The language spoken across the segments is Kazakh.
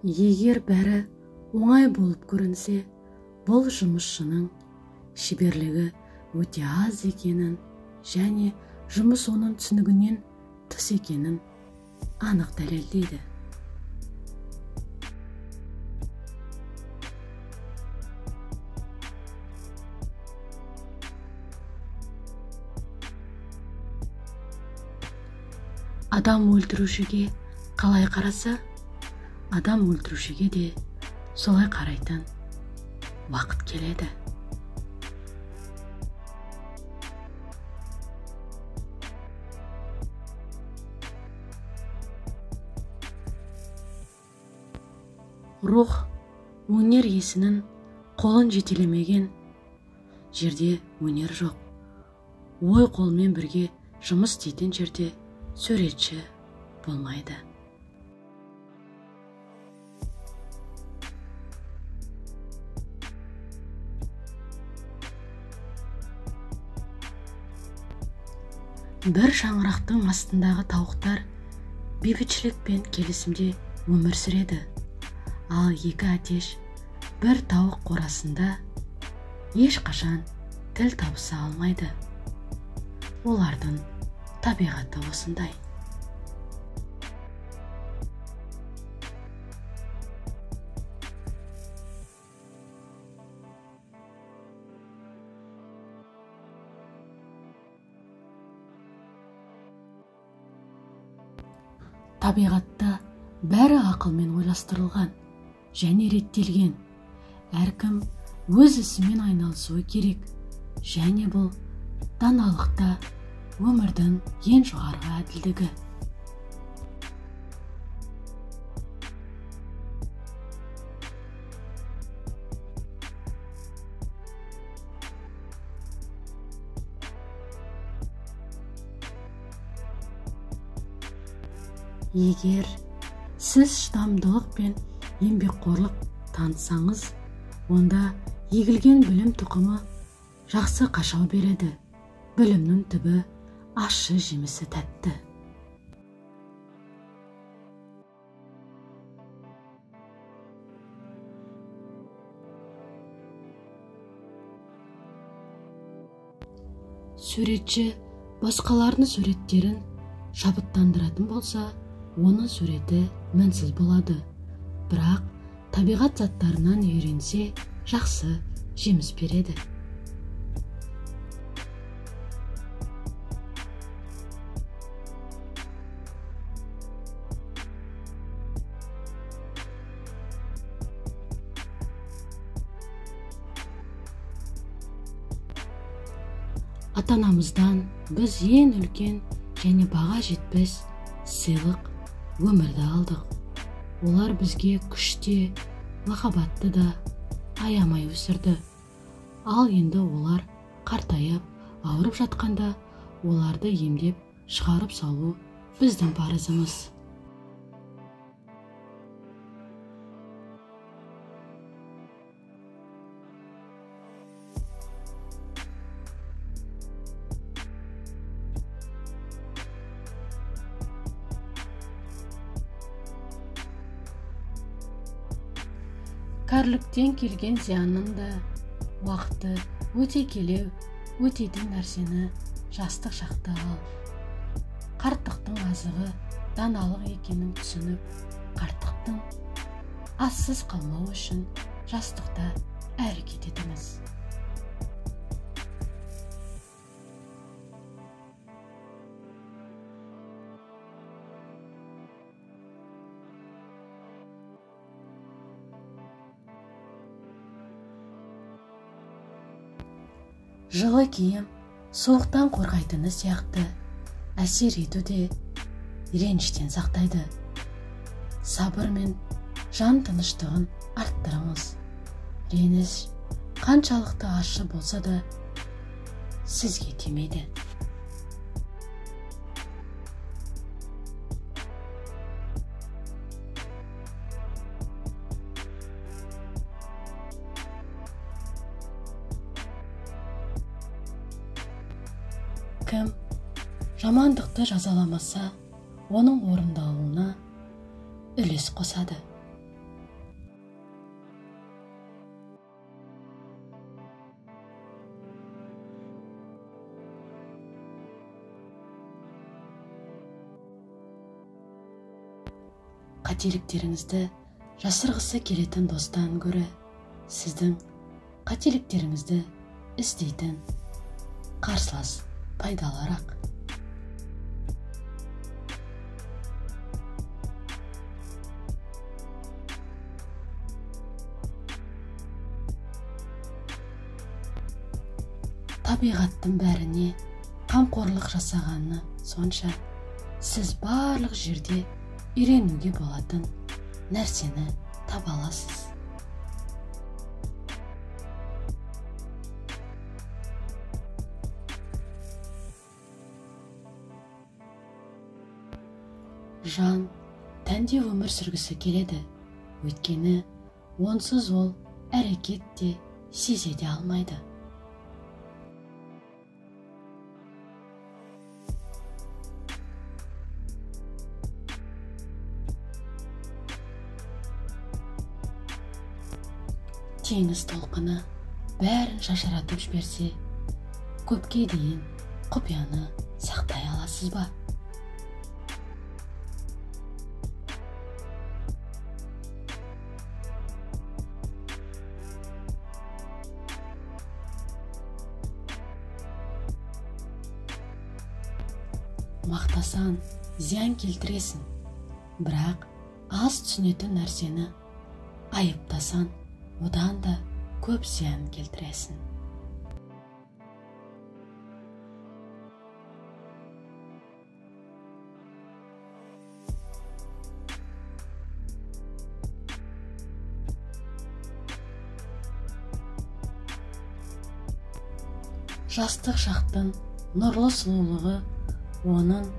Егер бәрі оңай болып көрінсе, бұл жұмысшының шеберлігі өте аз екенін және жұмыс оның түсінігінен тыс екенін анық дәлелдейді. Адам өлтірушіге қалай қараса, адам өлтірушіге де солай қарайтын уақыт келеді. Рух өнер иесінің қолын жетелемеген жерде өнер жоқ. Ой қолмен бірге жұмыс істейтін жерде суретші болмайды. Бір шаңырақтың астындағы тауықтар бейбітшілік пен келісімде өмір сүреді. Ал екі әтеш бір тауық қорасында ешқашан тіл табыса алмайды. Олардың табиғаты осындай. Табиғатта бәрі ақылмен ойластырылған және реттелген. Әркім өз ісімен айналысуы керек, және бұл даналықта өмірдің ең жоғарғы әділдігі. Егер сіз шыдамдылық пен еңбекқорлық танытсаңыз, онда егілген білім тұқымы жақсы қашау береді. Білімнің түбі ащы, жемісі тәтті. Суретші басқалардың суреттерін шабыттандыратын болса, оның суреті мінсіз болады. Бірақ табиғат заттарынан үйренсе, жақсы жеміс береді. Ата-анамыздан біз ең үлкен және баға жетпес сыйлық өмірді алдық. Олар бізге күште, махаббатты да аямай өсірді. Ал енді олар қартайып, ауырып жатқанда, оларды емдеп шығарып салу біздің парызымыз. Кәріліктен келген зиянның да уақыты өте келеу, өтейтін нәрсені жастық шақта ал. Қарттықтың азығы даналық екенін түсініп, қарттықтың ассыз қалмау үшін жастықта әрекет етіңіз. Жылы киім суықтан қорғайтыны сияқты әсер етуде реніштен сақтайды. Сабыр мен жан тыныштығын арттырыңыз. Реніш қаншалықты ащы болса да сізге тимейді. Кім жамандықты жазаламаса, оның орындалуына үлес қосады. қателіктеріңізді жасырғысы келетін достан гөрі сіздің қателіктеріңізді іздейтін қарсылас пайдалырақ. Табиғаттың бәріне қамқорлық жасағаны сонша, сіз барлық жерде үйренуге болатын нәрсені таба аласыз. Жан тәнде өмір сүргісі келеді, өйткені онсыз ол әрекет те сезе де алмайды. Теңіз толқыны бәрін шашыратып жіберсе, көпке дейін құпияны сақтай аласыз ба? Мақтасаң, зиян келтіресің, бірақ аз түсінетін нәрсені айыптасаң, одан да көп зиян келтіресің. Жастық шақтың нұрлы сұлулығы оның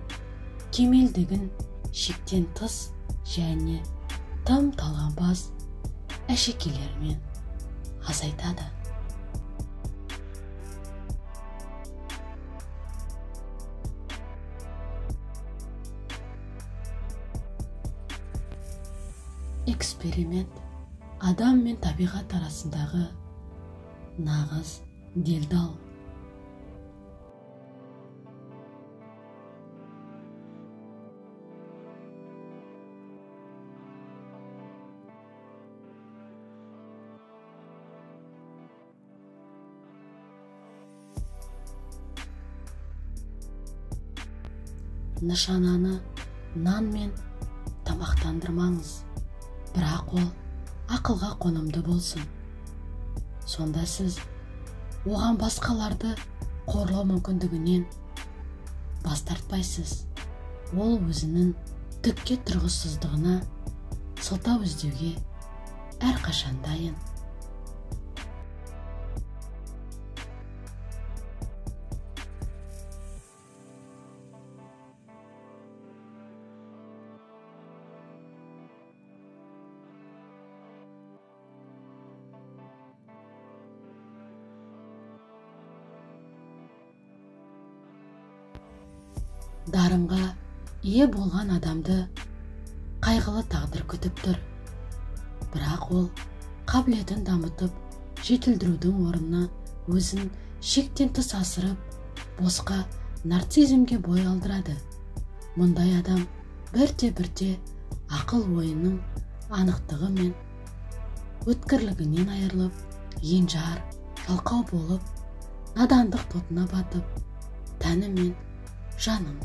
кемелдігін шектен тыс және тым талғампаз әшекейлермен азайтады. Эксперимент адам мен табиғат арасындағы нағыз делдал. Нышананы нан мен тамақтандырмаңыз, бірақ ол ақылға қонымды болсын. Сонда сіз оған басқаларды қорлау мүмкіндігінен бас тартпайсыз. Ол өзінің түкке тұрғысыздығына сылтау іздеуге әрқашан дайын. Дарынға ие болған адамды қайғылы тағдыр күтіп тұр. Бірақ ол қабілетін дамытып, жетілдірудің орнына өзін шектен тыс асырып, босқа нарцизмге бой алдырады. Мұндай адам бірте-бірте ақыл ойының анықтығы мен өткірлігінен айырылып, енжар, жалқау болып, надандық тотына батып, тәні мен жанын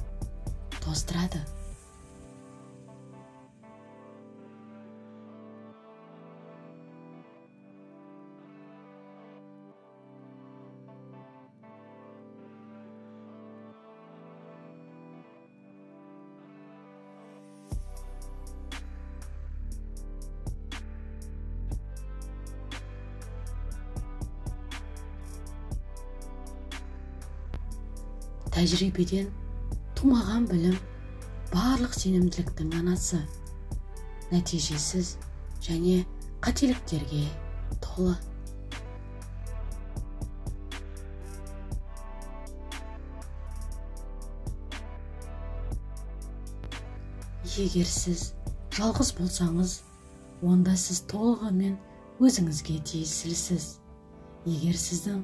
тоздырады. Тәжірибеден тумаған білім барлық сенімділіктің анасы, нәтижесіз және қателіктерге толы. Егер сіз жалғыз болсаңыз, онда сіз толығымен өзіңізге тиесілісіз. Егер сіздің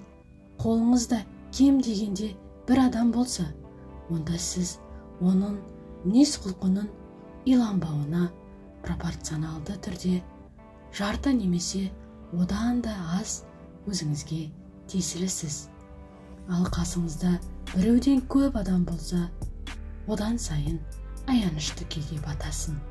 қолыңызда кем дегенде бір адам болса, онда сіз оның мінез құлқының иланбауына пропорционалды түрде жарты немесе одан да аз өзіңізге тиесілісіз. Ал қасыңызда біреуден көп адам болса, одан сайын аянышты күйге батасын.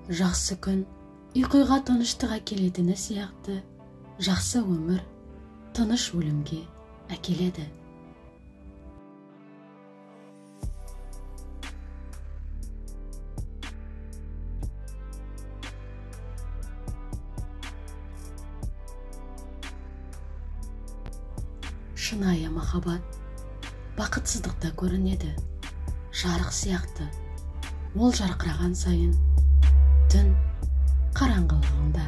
Жақсы күн ұйқыға тыныштық әкелетіні сияқты, жақсы өмір тыныш өлімге әкеледі. Шынайы махаббат бақытсыздықта көрінеді, жарық сияқты. Ол жарқыраған сайын түн қараңғылығында